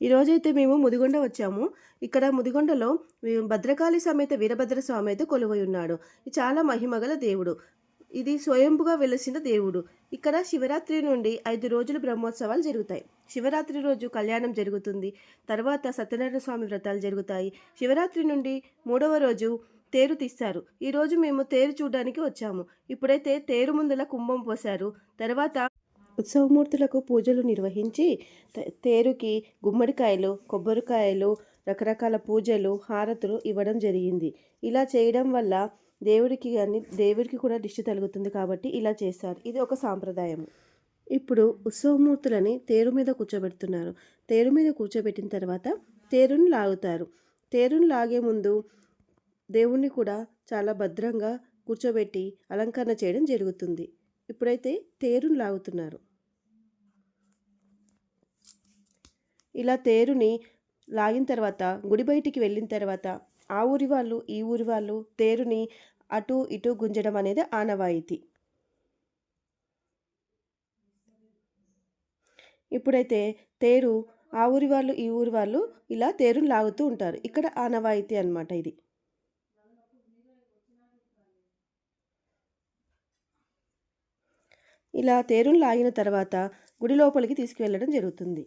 ఈరోజైతే మేము ముదిగొండ వచ్చాము. ఇక్కడ ముదిగొండలో భద్రకాళి సమేత వీరభద్ర స్వామి అయితే కొలువై ఉన్నాడు. ఇది చాలా మహిమగల దేవుడు. ఇది స్వయంభుగా వెలసిన దేవుడు. ఇక్కడ శివరాత్రి నుండి 5 రోజులు బ్రహ్మోత్సవాలు జరుగుతాయి. శివరాత్రి రోజు కళ్యాణం జరుగుతుంది. తర్వాత సత్యనారాయణ స్వామి వ్రతాలు జరుగుతాయి. శివరాత్రి నుండి 3వ రోజు తేరు తీస్తారు. ఈరోజు మేము తేరు చూడడానికి వచ్చాము. ఇప్పుడైతే తేరు ముందల కుంభం పోశారు. తర్వాత ఉత్సవమూర్తులకు పూజలు నిర్వహించి తేరుకి గుమ్మడికాయలు, కొబ్బరికాయలు, రకరకాల పూజలు, హారతులు ఇవ్వడం జరిగింది. ఇలా చేయడం వల్ల దేవుడికి కూడా దిష్టి తగులుతుంది కాబట్టి ఇలా చేస్తారు. ఇది ఒక సాంప్రదాయం. ఇప్పుడు ఉత్సవమూర్తులని తేరు మీద కూర్చోబెడుతున్నారు. తేరు మీద కూర్చోబెట్టిన తర్వాత తేరుని లాగుతారు. తేరుని లాగే ముందు దేవుణ్ణి కూడా చాలా భద్రంగా కూర్చోబెట్టి అలంకరణ చేయడం జరుగుతుంది. ఇప్పుడైతే తేరుని లాగుతున్నారు. ఇలా తేరుని లాగిన తర్వాత గుడి బయటికి వెళ్ళిన తర్వాత ఆ ఊరి వాళ్ళు ఈ ఊరి వాళ్ళు తేరుని అటు ఇటు గుంజడం అనేది ఆనవాయితీ. ఇప్పుడైతే తేరు ఆ ఊరి వాళ్ళు ఈ ఊరి వాళ్ళు ఇలా తేరుని లాగుతూ ఉంటారు. ఇక్కడ ఆనవాయితీ అన్నమాట ఇది. ఇలా తేరుని లాగిన తర్వాత గుడి లోపలికి తీసుకువెళ్ళడం జరుగుతుంది.